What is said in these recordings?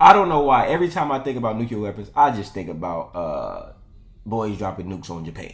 I don't know why. Every time I think about nuclear weapons, I just think about boys dropping nukes on Japan.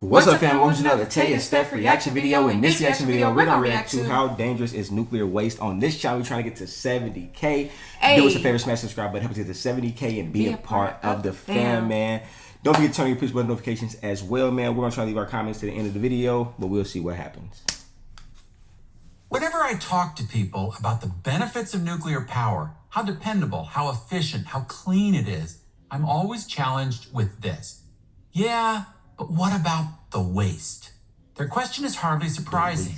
What's up, fam? Welcome to another Tay and Steph reaction video. In this reaction video, we're gonna react to how dangerous is nuclear waste. On this channel, we're trying to get to 70K. Do us a favor, smash subscribe button, help us get to 70K and be a part of the fam, man. Don't forget to turn on your push button notifications as well, man. We're gonna try to leave our comments to the end of the video, but we'll see what happens. Whenever I talk to people about the benefits of nuclear power, how dependable, how efficient, how clean it is, I'm always challenged with this. Yeah, but what about the waste? Their question is hardly surprising.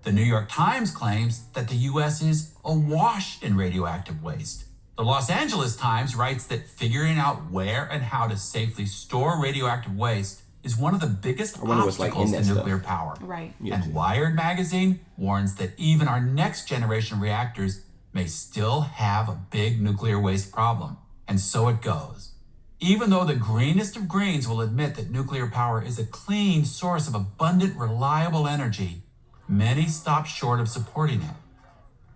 The New York Times claims that the U.S. is awash in radioactive waste. The Los Angeles Times writes that figuring out where and how to safely store radioactive waste is one of the biggest obstacles to nuclear power. Right. Yeah. And Wired magazine warns that even our next generation reactors may still have a big nuclear waste problem. And so it goes. Even though the greenest of greens will admit that nuclear power is a clean source of abundant, reliable energy, many stop short of supporting it.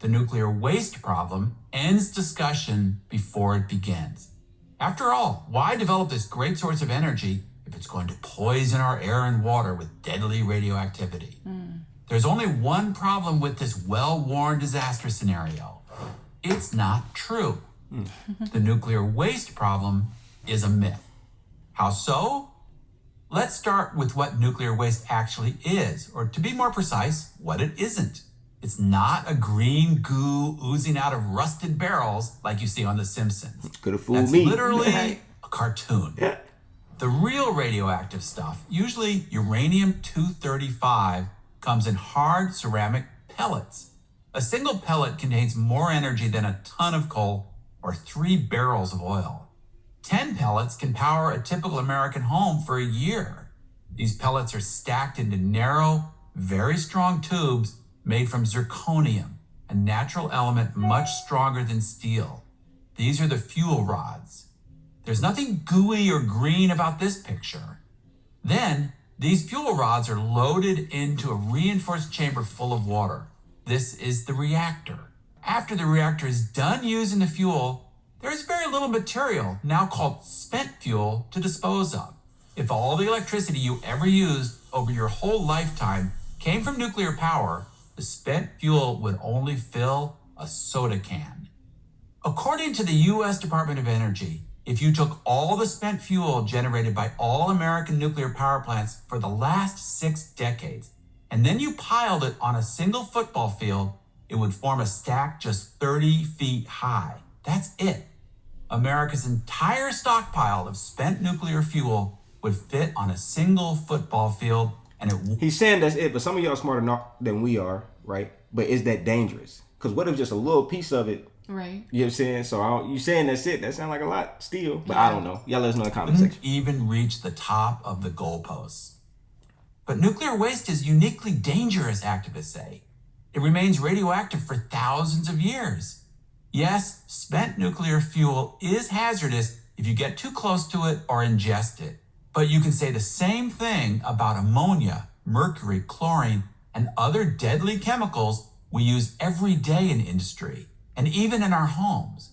The nuclear waste problem ends discussion before it begins. After all, why develop this great source of energy if it's going to poison our air and water with deadly radioactivity? There's only one problem with this well-worn disaster scenario. It's not true. The nuclear waste problem is a myth. How so? Let's start with what nuclear waste actually is, or to be more precise, what it isn't. It's not a green goo oozing out of rusted barrels like you see on The Simpsons. Could have fooled That's me. literally a cartoon. Yeah. The real radioactive stuff, usually uranium-235, comes in hard ceramic pellets. A single pellet contains more energy than a ton of coal or 3 barrels of oil. 10 pellets can power a typical American home for a year. These pellets are stacked into narrow, very strong tubes made from zirconium, a natural element much stronger than steel. These are the fuel rods. There's nothing gooey or green about this picture. Then, these fuel rods are loaded into a reinforced chamber full of water. This is the reactor. After the reactor is done using the fuel, there is very little material, now called spent fuel, to dispose of. If all the electricity you ever used over your whole lifetime came from nuclear power, the spent fuel would only fill a soda can. According to the U.S. Department of Energy, if you took all the spent fuel generated by all American nuclear power plants for the last 6 decades, and then you piled it on a single football field, it would form a stack just 30 feet high. That's it. America's entire stockpile of spent nuclear fuel would fit on a single football field, and He's saying that's it, but some of y'all smarter than we are, right? But is that dangerous? Because what if just a little piece of it? Right. You know what I'm saying? So you saying that's it? That sounds like a lot still, but I don't know. Y'all let us know in the comment section. Even reach the top of the goalposts. But nuclear waste is uniquely dangerous, activists say. It remains radioactive for thousands of years. Yes, spent nuclear fuel is hazardous if you get too close to it or ingest it. But you can say the same thing about ammonia, mercury, chlorine, and other deadly chemicals we use every day in industry, and even in our homes.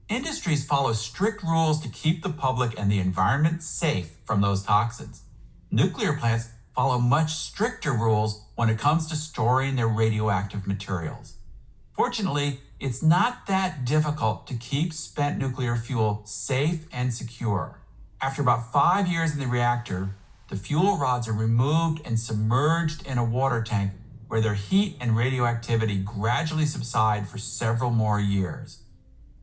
Industries follow strict rules to keep the public and the environment safe from those toxins. Nuclear plants follow much stricter rules when it comes to storing their radioactive materials. Fortunately, it's not that difficult to keep spent nuclear fuel safe and secure. After about 5 years in the reactor, the fuel rods are removed and submerged in a water tank where their heat and radioactivity gradually subside for several more years.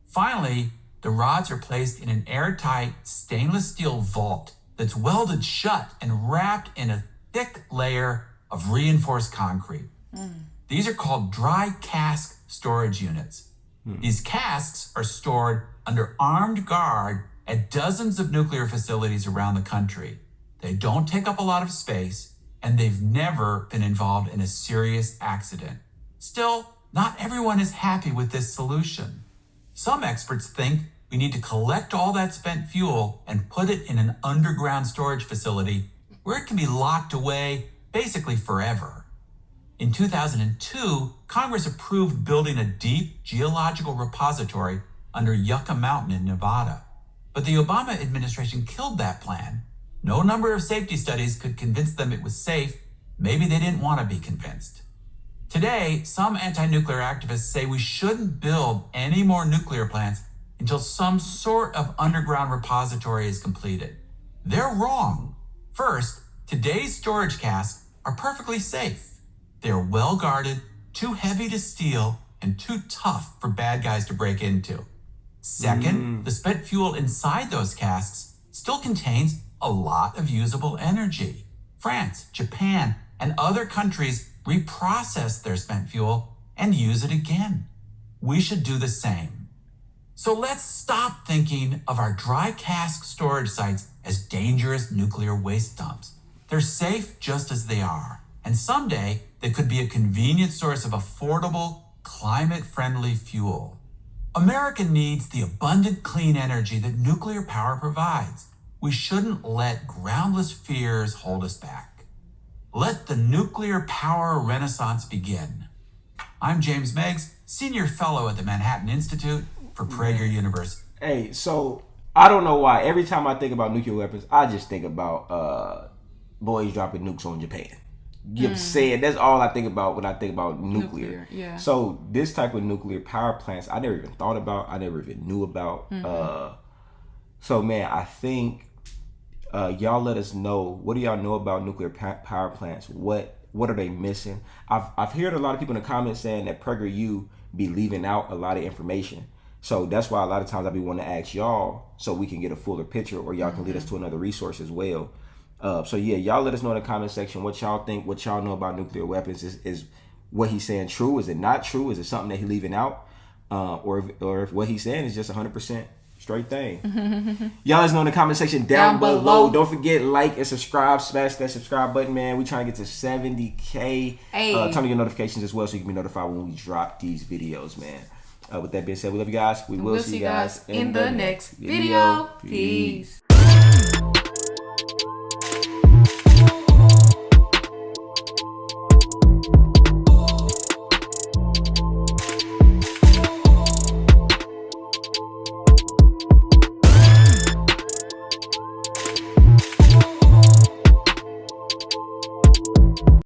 Finally, the rods are placed in an airtight stainless steel vault that's welded shut and wrapped in a thick layer of reinforced concrete. These are called dry cask storage units. These casks are stored under armed guard at dozens of nuclear facilities around the country. They don't take up a lot of space, and they've never been involved in a serious accident. Still, not everyone is happy with this solution. Some experts think we need to collect all that spent fuel and put it in an underground storage facility where it can be locked away basically forever. In 2002, Congress approved building a deep geological repository under Yucca Mountain in Nevada. But the Obama administration killed that plan. No number of safety studies could convince them it was safe. Maybe they didn't want to be convinced. Today, some anti-nuclear activists say we shouldn't build any more nuclear plants until some sort of underground repository is completed. They're wrong. First, today's storage casks are perfectly safe. They're well guarded, too heavy to steal, and too tough for bad guys to break into. Second, the spent fuel inside those casks still contains a lot of usable energy. France, Japan, and other countries reprocess their spent fuel and use it again. We should do the same. So let's stop thinking of our dry cask storage sites as dangerous nuclear waste dumps. They're safe just as they are, and someday they could be a convenient source of affordable, climate-friendly fuel. America needs the abundant clean energy that nuclear power provides. We shouldn't let groundless fears hold us back. Let the nuclear power renaissance begin. I'm James Meggs, Senior Fellow at the Manhattan Institute for Prager University. Hey, so I don't know why. Every time I think about nuclear weapons, I just think about boys dropping nukes on Japan. You said that's all I think about when I think about nuclear. Yeah. So this type of nuclear power plants, I never even thought about. I never even knew about. So man, I think y'all let us know. What do y'all know about nuclear power plants? What are they missing? I've heard a lot of people in the comments saying that PragerU be leaving out a lot of information. So that's why a lot of times I be wanting to ask y'all so we can get a fuller picture, or y'all can lead us to another resource as well. So yeah, y'all let us know in the comment section what y'all think, what y'all know about nuclear weapons. Is what he's saying true? Is it not true? Is it something that he's leaving out? Or if what he's saying is just 100% straight thing. Y'all let us know in the comment section down below. Don't forget, like and subscribe. Smash that subscribe button, man. We trying to get to 70K. Turn on your notifications as well so you can be notified when we drop these videos, man. With that being said, we love you guys. We will see you guys in the next video. Peace.